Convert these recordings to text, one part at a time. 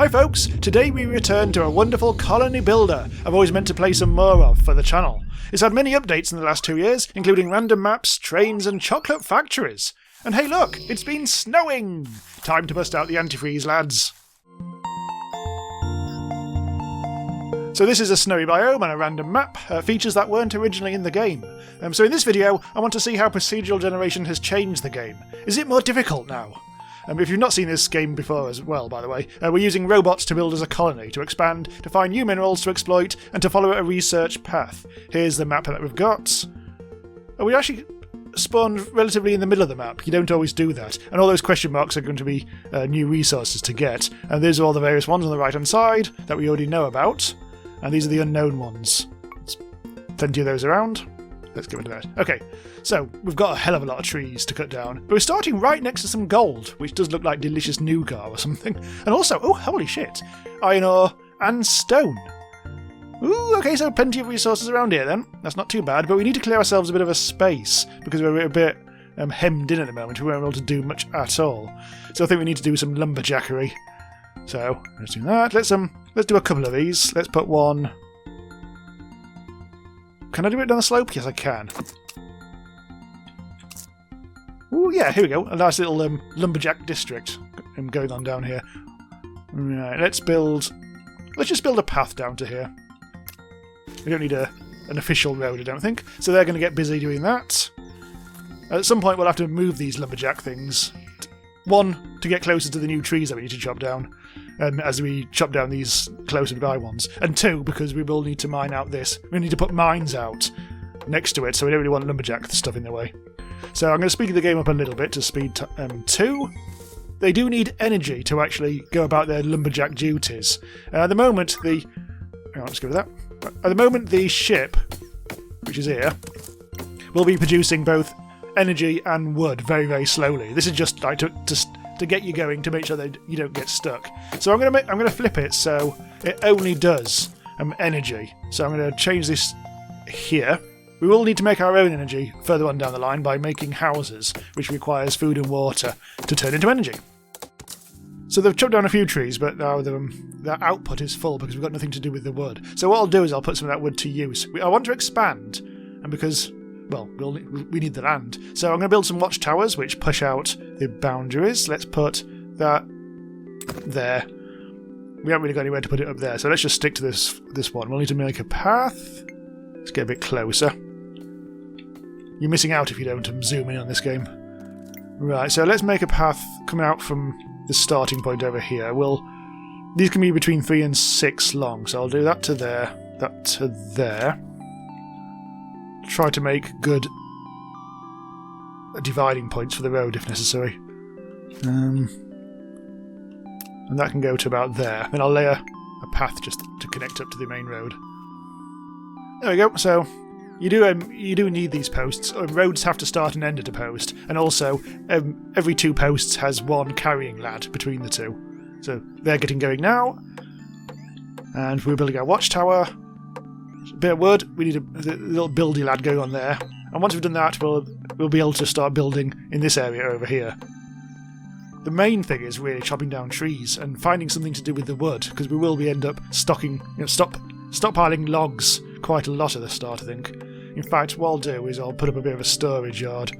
Hi folks, today we return to a wonderful colony builder I've always meant to play some more of for the channel. It's had many updates in the last 2 years, including random maps, trains and chocolate factories. And hey look, it's been snowing! Time to bust out the antifreeze, lads. So this is a snowy biome and a random map, features that weren't originally in the game. So in this video, I want to see how procedural generation has changed the game. Is it more difficult now? If you've not seen this game before as well, by the way, we're using robots to build as a colony, to expand, to find new minerals to exploit, and to follow a research path. Here's the map that we've got. We actually spawned relatively in the middle of the map. You don't always do that. And all those question marks are going to be new resources to get. And these are all the various ones on the right-hand side that we already know about. And these are the unknown ones. There's plenty of those around. Let's get rid of that. Okay, so we've got a hell of a lot of trees to cut down, but we're starting right next to some gold, which does look like delicious nougat or something. And also, oh holy shit, iron ore and stone. Ooh, okay, so plenty of resources around here then. That's not too bad, but we need to clear ourselves a bit of a space, because we're a bit hemmed in at the moment. We won't be able to do much at all. So I think we need to do some lumberjackery. So, let's do that. Let's do a couple of these. Let's put one... Can I do it down the slope? Yes, I can. Ooh, yeah, here we go. A nice little Lumberjack District going on down here. Right, let's just build a path down to here. We don't need an official road, I don't think. So they're going to get busy doing that. At some point, we'll have to move these lumberjack things. One, to get closer to the new trees that we need to chop down, as we chop down these closer by ones. And two, because we will need to mine out this. We need to put mines out next to it, so we don't really want lumberjack stuff in the way. So I'm going to speed the game up a little bit to speed 2. They do need energy to actually go about their lumberjack duties. At the moment, hang on, let's go with that. At the moment, the ship, which is here, will be producing both energy and wood very, very slowly. This is just like to get you going, to make sure that you don't get stuck. So I'm going to flip it so it only does energy. So I'm going to change this here. We will need to make our own energy further on down the line by making houses, which requires food and water to turn into energy. So they've chopped down a few trees, but now their output is full because we've got nothing to do with the wood. So what I'll do is I'll put some of that wood to use. I want to expand, and because, well, we need the land. So I'm going to build some watchtowers which push out the boundaries. Let's put that there. We haven't really got anywhere to put it up there, so let's just stick to this one. We'll need to make a path. Let's get a bit closer. You're missing out if you don't zoom in on this game. Right, so let's make a path coming out from the starting point over here. These can be between 3 and 6 long, so I'll do that to there, that to there. Try to make good dividing points for the road if necessary. And that can go to about there. Then I'll lay a path just to connect up to the main road. There we go, so you do need these posts. Roads have to start and end at a post, and also every 2 posts has one carrying lad between the 2. So they're getting going now, and we're building our watchtower. A bit of wood, we need a little buildy lad going on there, and once we've done that we'll be able to start building in this area over here. The main thing is really chopping down trees and finding something to do with the wood, because we will end up stockpiling logs quite a lot at the start, I think. In fact, what I'll do is I'll put up a bit of a storage yard,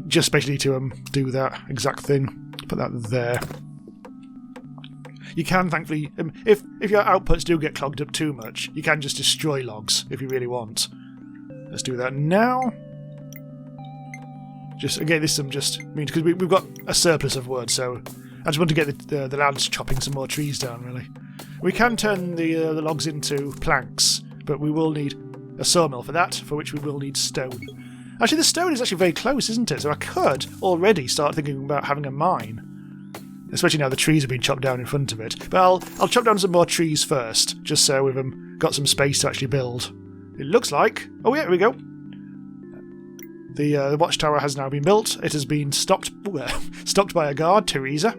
just especially to do that exact thing. Put that there. You can, thankfully, if your outputs do get clogged up too much, you can just destroy logs if you really want. Let's do that now. Again, this means because we've got a surplus of wood, so I just want to get the lads chopping some more trees down, really. We can turn the logs into planks, but we will need a sawmill for that, for which we will need stone. Actually, the stone is actually very close, isn't it? So I could already start thinking about having a mine. Especially now the trees have been chopped down in front of it. But I'll chop down some more trees first, just so we've got some space to actually build. It looks like... Oh yeah, here we go. The watchtower has now been built. It has been stopped by a guard, Teresa.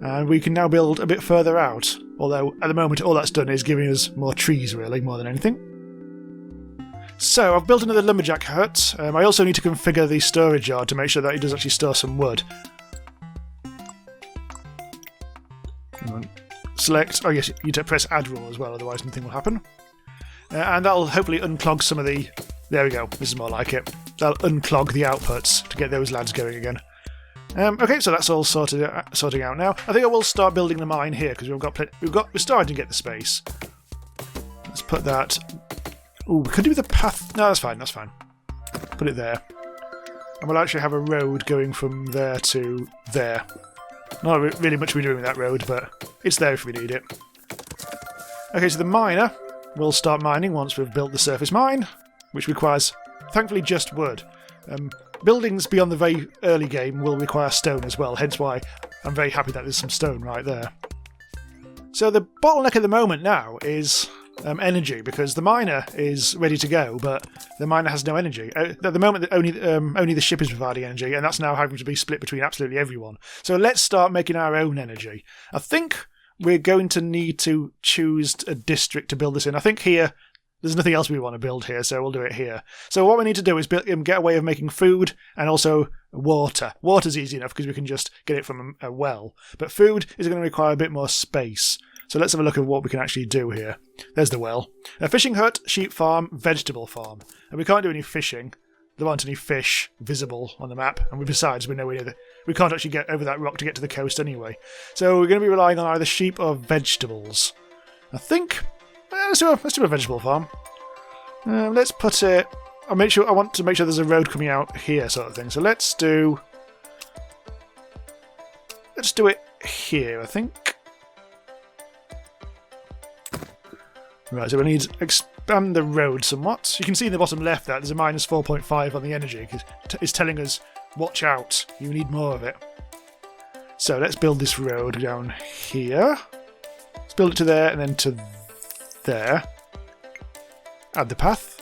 And we can now build a bit further out. Although, at the moment, all that's done is giving us more trees, really, more than anything. So, I've built another lumberjack hut. I also need to configure the storage yard to make sure that it does actually store some wood. Select. Oh yes, you need to press add rule as well, otherwise nothing will happen. And that'll hopefully unclog some of the... There we go, this is more like it. That'll unclog the outputs to get those lads going again. Okay, so that's all sorting out now. I think I will start building the mine here because we're starting to get the space. Let's put that. Oh, we could do the path. No, that's fine. That's fine. Put it there, and we'll actually have a road going from there to there. Not really much we're doing with that road, but it's there if we need it. Okay, so the miner will start mining once we've built the surface mine, which requires, thankfully, just wood. Buildings beyond the very early game will require stone as well, hence why I'm very happy that there's some stone right there. So the bottleneck at the moment now is energy, because the miner is ready to go, but the miner has no energy. At the moment, only the ship is providing energy, and that's now having to be split between absolutely everyone. So let's start making our own energy. I think we're going to need to choose a district to build this in. I think here... There's nothing else we want to build here, so we'll do it here. So what we need to do is get a way of making food and also water. Water's easy enough because we can just get it from a well. But food is going to require a bit more space. So let's have a look at what we can actually do here. There's the well. A fishing hut, sheep farm, vegetable farm. And we can't do any fishing. There aren't any fish visible on the map. And besides, we can't actually get over that rock to get to the coast anyway. So we're going to be relying on either sheep or vegetables. I think... Let's do a vegetable farm. Let's put it... I want to make sure there's a road coming out here, sort of thing. So let's do it here, I think. Right, so we need to expand the road somewhat. You can see in the bottom left that there's a minus 4.5 on the energy. It's telling us, watch out, you need more of it. So let's build this road down here. Let's build it to there and then to there. Add the path.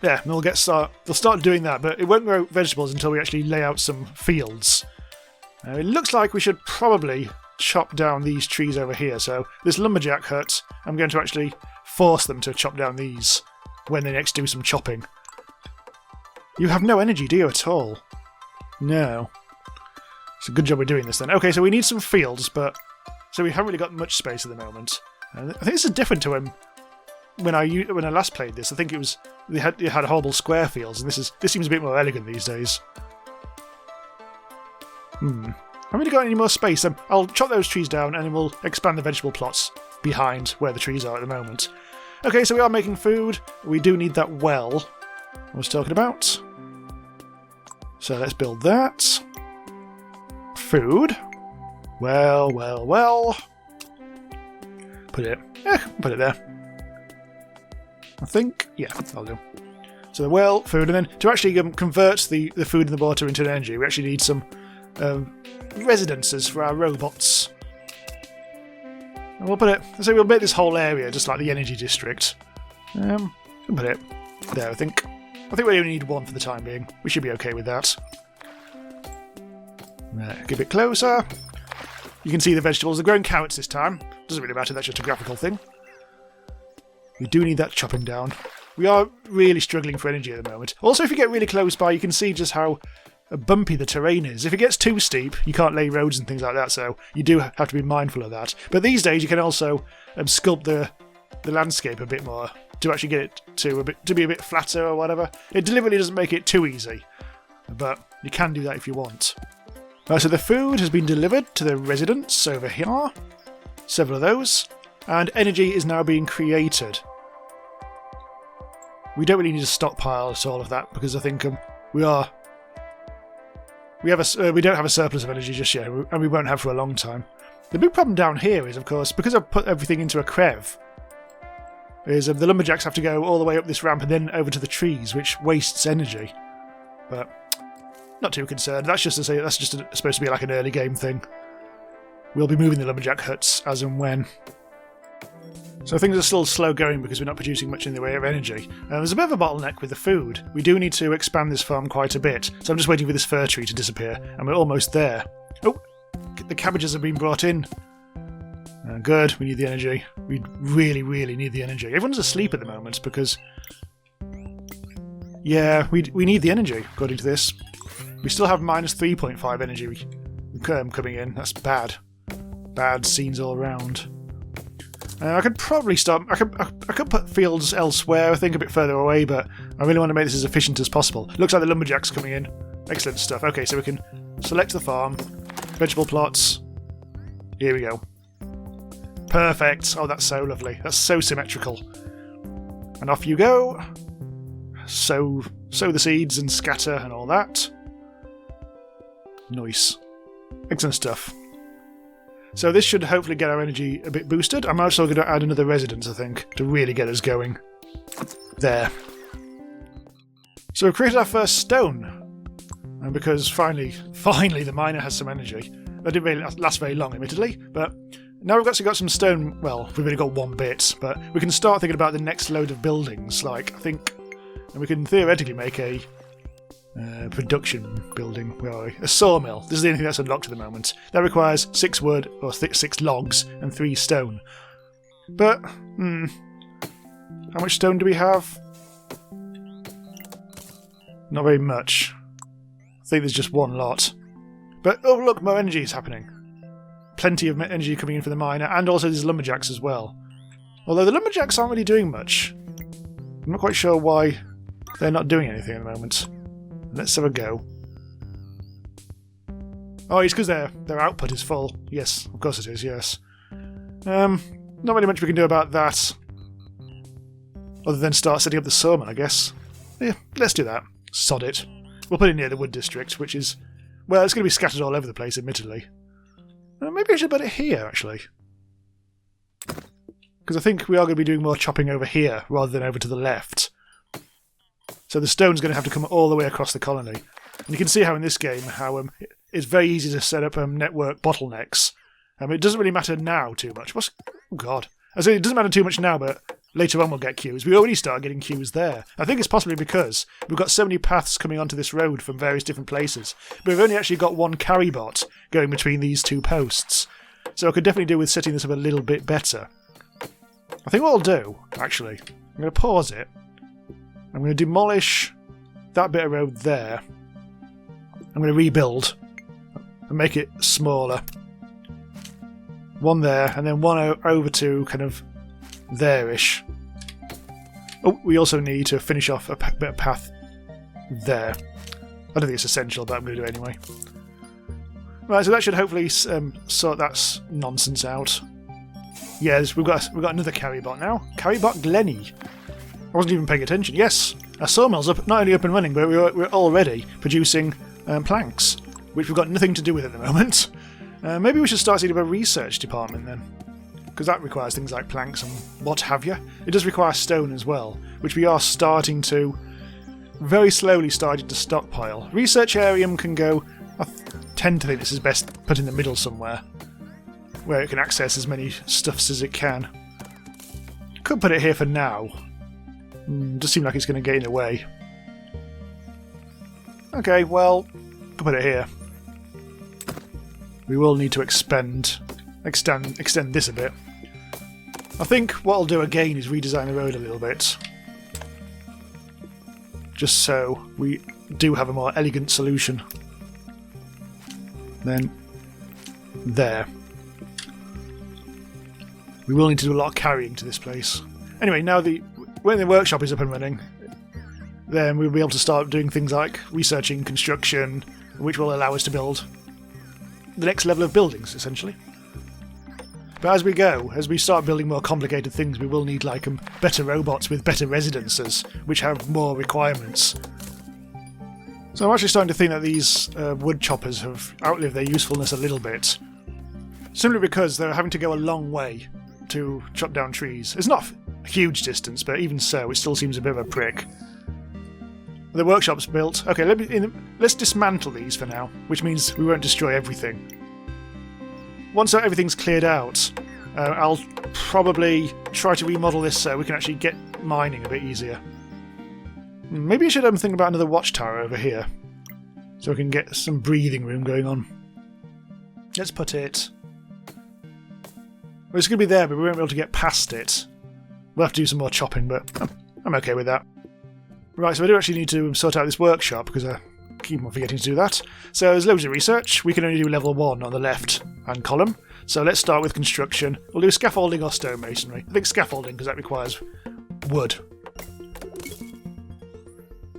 There, and they'll start doing that, but it won't grow vegetables until we actually lay out some fields. It looks like we should probably chop down these trees over here. So this lumberjack hut, I'm going to actually force them to chop down these when they next do some chopping. You have no energy, do you, at all? No. It's a good job we're doing this then. Okay, so we need some fields, but... So we haven't really got much space at the moment. I think this is different to when I last played this. I think it had horrible square fields, and this seems a bit more elegant these days. Haven't really got any more space. I'll chop those trees down, and then we'll expand the vegetable plots behind where the trees are at the moment. Okay, so we are making food. We do need that well I was talking about. So let's build that. Food. Well. Put it there. I think, yeah, I'll do. So the well, food, and then to actually convert the food and the water into energy, we actually need some residences for our robots. And we'll we'll make this whole area just like the energy district. We'll put it there, I think. I think we only need one for the time being. We should be okay with that. Right, get a bit closer. You can see the vegetables are growing carrots this time. Doesn't really matter, that's just a graphical thing. We do need that chopping down. We are really struggling for energy at the moment. Also, if you get really close by, you can see just how bumpy the terrain is. If it gets too steep, you can't lay roads and things like that, so you do have to be mindful of that. But these days, you can also sculpt the landscape a bit more to actually get it to be a bit flatter or whatever. It deliberately doesn't make it too easy, but you can do that if you want. Right, so the food has been delivered to the residents over here. Several of those. And energy is now being created. We don't really need to stockpile at all of that because I think we don't have a surplus of energy just yet, and we won't have for a long time. The big problem down here is, of course, because I've put everything into a crev, is the lumberjacks have to go all the way up this ramp and then over to the trees, which wastes energy. But not too concerned. That's just supposed to be like an early game thing. We'll be moving the lumberjack huts as and when. So things are still slow going because we're not producing much in the way of energy. There's a bit of a bottleneck with the food. We do need to expand this farm quite a bit, so I'm just waiting for this fir tree to disappear, and we're almost there. Oh, the cabbages have been brought in. Good, we need the energy. We really, really need the energy. Everyone's asleep at the moment because... Yeah, we need the energy, according to this. We still have minus 3.5 energy coming in. That's bad. Bad scenes all around. I could probably start... I could put fields elsewhere, I think, a bit further away, but I really want to make this as efficient as possible. Looks like the lumberjack's coming in. Excellent stuff. Okay, so we can select the farm. Vegetable plots. Here we go. Perfect. Oh, that's so lovely. That's so symmetrical. And off you go. Sow the seeds and scatter and all that. Nice. Excellent stuff. So this should hopefully get our energy a bit boosted. I'm also going to add another residence, I think, to really get us going. There. So we've created our first stone. And because finally the miner has some energy. That didn't really last very long, admittedly, but now we've actually got some stone. Well, we've only got one bit, but we can start thinking about the next load of buildings, like, I think, and we can theoretically make a production building. Where are we? A sawmill. This is the only thing that's unlocked at the moment. That requires 6 wood, or 6 logs, and 3 stone. But, how much stone do we have? Not very much. I think there's just one lot. But, oh look, more energy is happening. Plenty of energy coming in for the miner, and also these lumberjacks as well. Although the lumberjacks aren't really doing much. I'm not quite sure why they're not doing anything at the moment. Let's have a go. Oh, it's because their output is full. Yes, of course it is, yes. Not really much we can do about that. Other than start setting up the sawmill, I guess. Yeah, let's do that. Sod it. We'll put it near the wood district, which is... Well, it's going to be scattered all over the place, admittedly. Maybe I should put it here, actually. Because I think we are going to be doing more chopping over here, rather than over to the left. So the stone's going to have to come all the way across the colony. And you can see how in this game, how it's very easy to set up network bottlenecks. It doesn't really matter now too much. Oh god. I say it doesn't matter too much now, but later on we'll get queues. We already start getting queues there. I think it's possibly because we've got so many paths coming onto this road from various different places. But we've only actually got one carry bot going between these 2 posts. So I could definitely do with setting this up a little bit better. I think what I'll do, actually, I'm going to pause it. I'm going to demolish that bit of road there. I'm going to rebuild and make it smaller. One there, and then one over to kind of there-ish. Oh, we also need to finish off a bit of path there. I don't think it's essential, but I'm going to do it anyway. Right, so that should hopefully sort that nonsense out. Yes, we've got another carry bot now. Carry bot Glenny. I wasn't even paying attention. Yes, our sawmill's not only up and running, but we're already producing planks, which we've got nothing to do with at the moment. Maybe we should start setting up a research department then, because that requires things like planks and what have you. It does require stone as well, which we are starting to, very slowly starting to stockpile. Research area can go, I tend to think this is best put in the middle somewhere, where it can access as many stuffs as it can. Could put it here for now. Does seem like it's going to get in the way. Okay, well, could put it here. We will need to extend this a bit. I think what I'll do again is redesign the road a little bit. Just so we do have a more elegant solution. Then, there. We will need to do a lot of carrying to this place. Anyway, now when the workshop is up and running, then we'll be able to start doing things like researching construction, which will allow us to build the next level of buildings, essentially. But as we go, as we start building more complicated things, we will need like better robots with better residences, which have more requirements. So I'm actually starting to think that these wood choppers have outlived their usefulness a little bit. Simply because they're having to go a long way to chop down trees. It's not a huge distance, but even so, it still seems a bit of a prick. The workshop's built. Okay, let's dismantle these for now, which means we won't destroy everything. Once everything's cleared out, I'll probably try to remodel this so we can actually get mining a bit easier. Maybe I should think about another watchtower over here, so we can get some breathing room going on. Let's put it... Well, it's going to be there, but we won't be able to get past it. We'll have to do some more chopping, but I'm okay with that. Right, so I do actually need to sort out this workshop, because keep on forgetting to do that. So there's loads of research. We can only do level 1 on the left-hand column. So let's start with construction. We'll do scaffolding or stonemasonry. I think scaffolding, because that requires wood.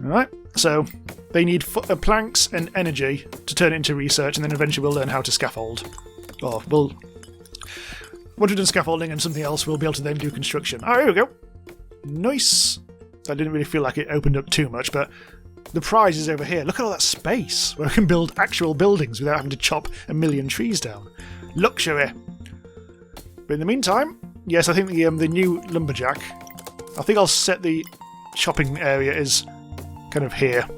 Alright, so they need planks and energy to turn it into research, and then eventually we'll learn how to scaffold. Or once we've done scaffolding and something else, we'll be able to then do construction. Alright, here we go. Nice. I didn't really feel like it opened up too much, but the prize is over here. Look at all that space where we can build actual buildings without having to chop a million trees down. Luxury. But in the meantime, yes, I think the new Lumberjack, I think I'll set the shopping area as kind of here.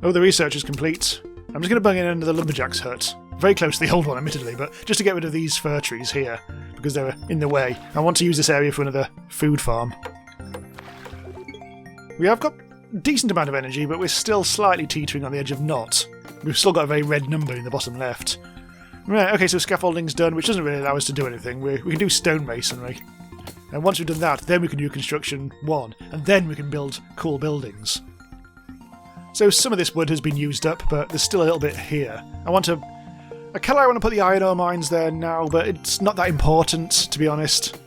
Oh, the research is complete. I'm just going to bung in under the Lumberjack's hut. Very close to the old one, admittedly, but just to get rid of these fir trees here, because they're in the way. I want to use this area for another food farm. We have got a decent amount of energy, but we're still slightly teetering on the edge of not. We've still got a very red number in the bottom left. Right, okay, so scaffolding's done, which doesn't really allow us to do anything. We can do stonemasonry. And once we've done that, then we can do construction 1, and then we can build cool buildings. So some of this wood has been used up, but there's still a little bit here. I want to put the iron ore mines there now, but it's not that important, to be honest,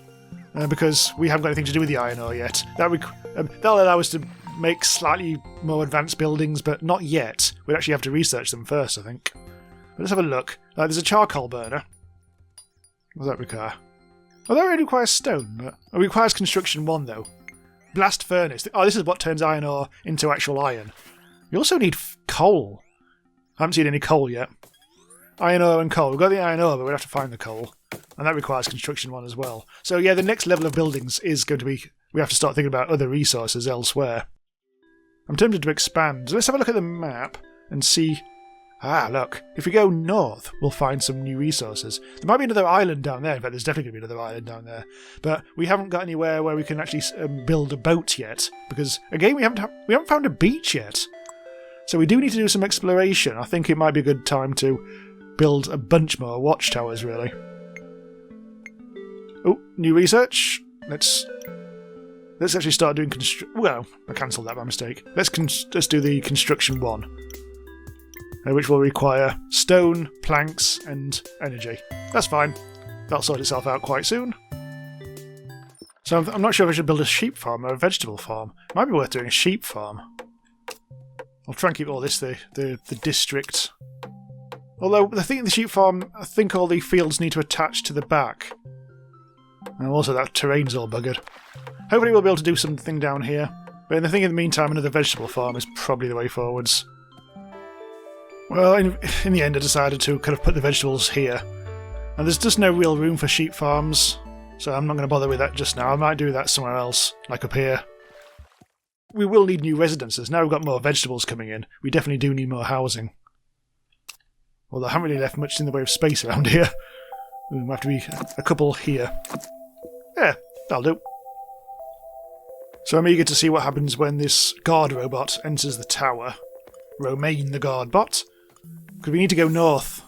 because we haven't got anything to do with the iron ore yet. That'll allow us to make slightly more advanced buildings, but not yet. We'd actually have to research them first, I think. But let's have a look. There's a charcoal burner. What does that require? Oh, that only requires stone, but it requires construction 1, though. Blast furnace. Oh, this is what turns iron ore into actual iron. We also need coal. I haven't seen any coal yet. Iron ore and coal. We've got the iron ore, but we'll have to find the coal. And that requires construction 1 as well. So yeah, the next level of buildings is going to be... We have to start thinking about other resources elsewhere. I'm tempted to expand. So let's have a look at the map and see... Ah, look. If we go north, we'll find some new resources. There might be another island down there. In fact, there's definitely going to be another island down there. But we haven't got anywhere where we can actually build a boat yet. Because, again, we haven't found a beach yet. So we do need to do some exploration. I think it might be a good time to build a bunch more watchtowers, really. Oh, new research. Let's actually start doing well, I cancelled that by mistake. Let's do the construction 1. Which will require stone, planks, and energy. That's fine. That'll sort itself out quite soon. So I'm not sure if I should build a sheep farm or a vegetable farm. It might be worth doing a sheep farm. I'll try and keep all this the district. Although, I think the sheep farm, I think all the fields need to attach to the back. And also that terrain's all buggered. Hopefully we'll be able to do something down here. But in the meantime, another vegetable farm is probably the way forwards. Well, in the end I decided to kind of put the vegetables here. And there's just no real room for sheep farms, so I'm not going to bother with that just now. I might do that somewhere else, like up here. We will need new residences. Now we've got more vegetables coming in. We definitely do need more housing. Although I haven't really left much in the way of space around here. There might have to be a couple here. Yeah, that'll do. So I'm eager to see what happens when this guard robot enters the tower. Romaine the guard bot. Because we need to go north.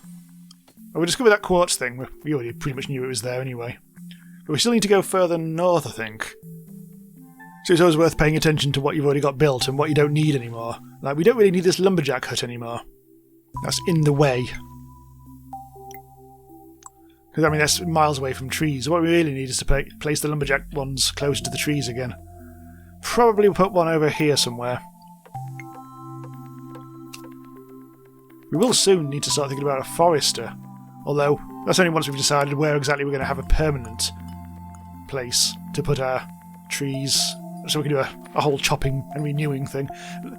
Oh, we discovered that quartz thing. We already pretty much knew it was there anyway. But we still need to go further north, I think. So it's always worth paying attention to what you've already got built and what you don't need anymore. Like, we don't really need this lumberjack hut anymore. That's in the way. Because, I mean, that's miles away from trees. What we really need is to place the lumberjack ones closer to the trees again. Probably put one over here somewhere. We will soon need to start thinking about a forester. Although, that's only once we've decided where exactly we're going to have a permanent place to put our trees. So we can do a whole chopping and renewing thing.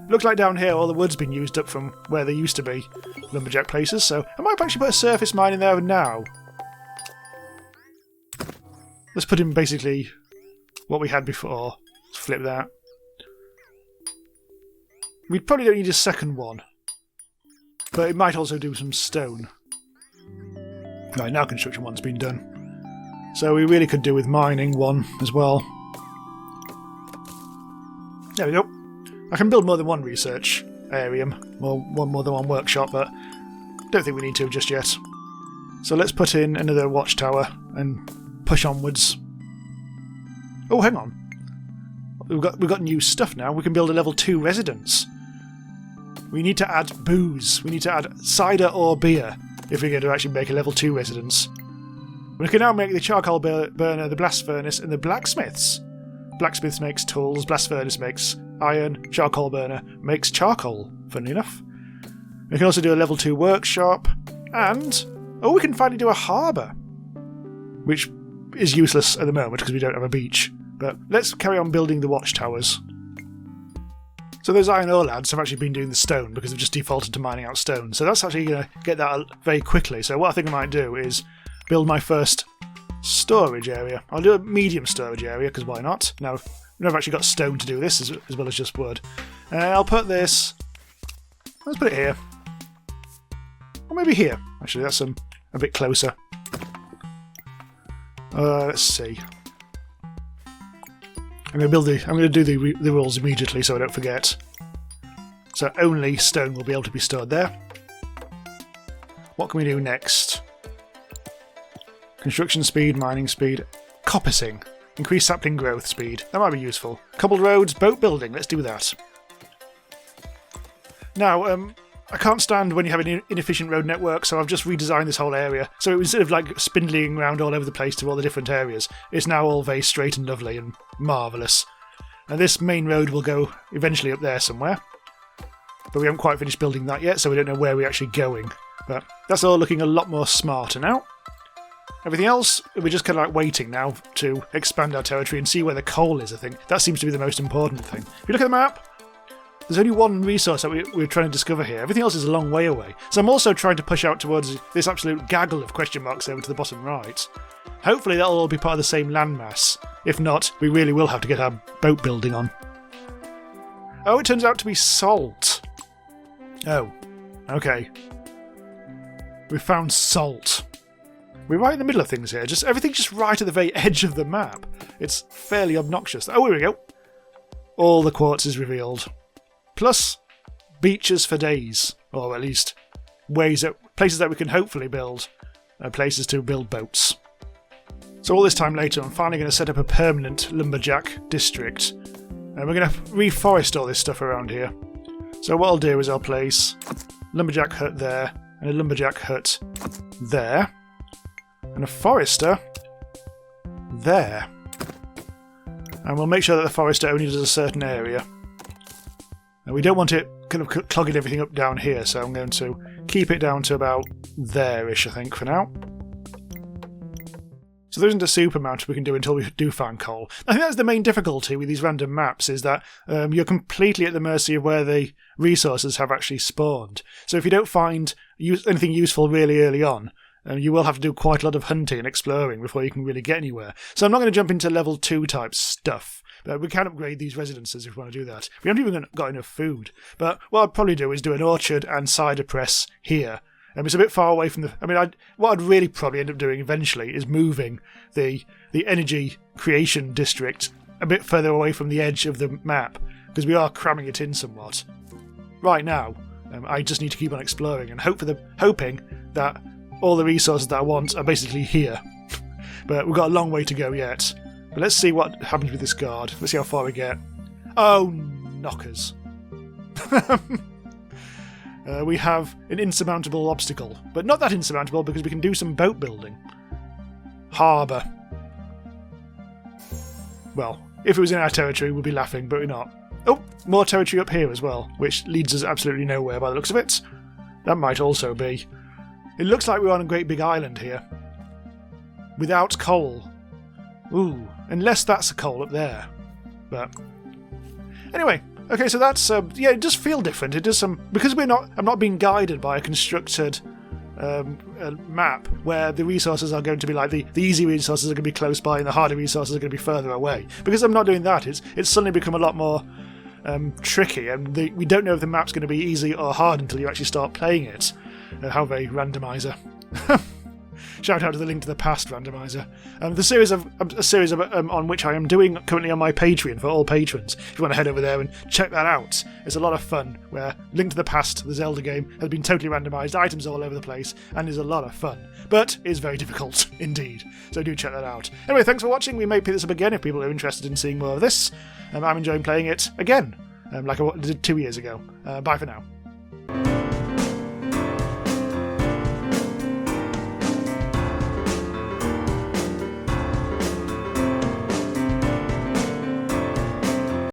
Looks like down here all the wood's been used up from where there used to be lumberjack places, so I might actually put a surface mine in there now. Let's put in basically what we had before. Let's flip that. We probably don't need a second one. But it might also do some stone. Right, now construction 1's been done. So we really could do with mining 1 as well. There we go. I can build more than one research area, or more than one workshop, but don't think we need to just yet. So let's put in another watchtower and push onwards. Oh, hang on. we've got new stuff now. We can build a level 2 residence. We need to add booze. We need to add cider or beer if we're going to actually make a level 2 residence. We can now make the charcoal burner, the blast furnace, and the blacksmiths. Blacksmiths makes tools, blast furnace makes iron, charcoal burner makes charcoal, funnily enough. We can also do a level 2 workshop, and we can finally do a harbour, which is useless at the moment because we don't have a beach. But let's carry on building the watchtowers. So those iron ore lads have actually been doing the stone because they've just defaulted to mining out stone. So that's actually going to get that very quickly. So what I think I might do is build my first storage area. I'll do a medium storage area because why not? Now, we've never actually got stone to do this as well as just wood. I'll put this... Let's put it here. Or maybe here. Actually, that's a bit closer. Let's see. I'm going to do the rules immediately so I don't forget. So only stone will be able to be stored there. What can we do next? Construction speed, mining speed, coppicing. Increase sapling growth speed. That might be useful. Cobbled roads, boat building. Let's do that. Now, I can't stand when you have an inefficient road network, so I've just redesigned this whole area. So instead of like spindling around all over the place to all the different areas, it's now all very straight and lovely and marvellous. And this main road will go eventually up there somewhere. But we haven't quite finished building that yet, so we don't know where we're actually going. But that's all looking a lot more smarter now. Everything else, we're just kind of like waiting now to expand our territory and see where the coal is, I think. That seems to be the most important thing. If you look at the map, there's only one resource that we're trying to discover here. Everything else is a long way away. So I'm also trying to push out towards this absolute gaggle of question marks over to the bottom right. Hopefully that'll all be part of the same landmass. If not, we really will have to get our boat building on. Oh, it turns out to be salt. Oh, okay. We found salt. We're right in the middle of things here. Everything's just right at the very edge of the map. It's fairly obnoxious. Oh, here we go. All the quartz is revealed. Plus, beaches for days, or at least places that we can hopefully build, places to build boats. So all this time later, I'm finally going to set up a permanent Lumberjack District, and we're going to reforest all this stuff around here. So what I'll do is I'll place Lumberjack Hut there, and a Lumberjack Hut there, and a Forester there. And we'll make sure that the Forester only does a certain area. And we don't want it kind of clogging everything up down here, so I'm going to keep it down to about there-ish, I think, for now. So there isn't a super amount we can do until we do find coal. I think that's the main difficulty with these random maps, is that you're completely at the mercy of where the resources have actually spawned. So if you don't find anything useful really early on, you will have to do quite a lot of hunting and exploring before you can really get anywhere. So I'm not going to jump into level 2 type stuff. But we can upgrade these residences if we want to do that. We haven't even got enough food. But what I'd probably do is do an orchard and cider press here. It's a bit far away from the... what I'd really probably end up doing eventually is moving the energy creation district a bit further away from the edge of the map, because we are cramming it in somewhat. Right now, I just need to keep on exploring and hoping that all the resources that I want are basically here. But we've got a long way to go yet. But let's see what happens with this guard. Let's see how far we get. Oh, knockers. We have an insurmountable obstacle. But not that insurmountable, because we can do some boat building. Harbour. Well, if it was in our territory, we'd be laughing, but we're not. Oh, more territory up here as well, which leads us absolutely nowhere by the looks of it. That might also be. It looks like we're on a great big island here. Without coal. Ooh, unless that's a coal up there. But anyway, okay, so that's it does feel different. It does because I'm not being guided by a constructed map where the resources are going to be like the easy resources are going to be close by and the harder resources are going to be further away. Because I'm not doing that, it's suddenly become a lot more tricky, and we don't know if the map's going to be easy or hard until you actually start playing it. How very randomizer. Shout out to the Link to the Past randomizer. The series of on which I am doing currently on my Patreon for all patrons. If you want to head over there and check that out, it's a lot of fun. Where Link to the Past, the Zelda game, has been totally randomised, items all over the place, and is a lot of fun. But is very difficult indeed. So do check that out. Anyway, thanks for watching. We may pick this up again if people are interested in seeing more of this. I'm enjoying playing it again, like I did 2 years ago. Bye for now.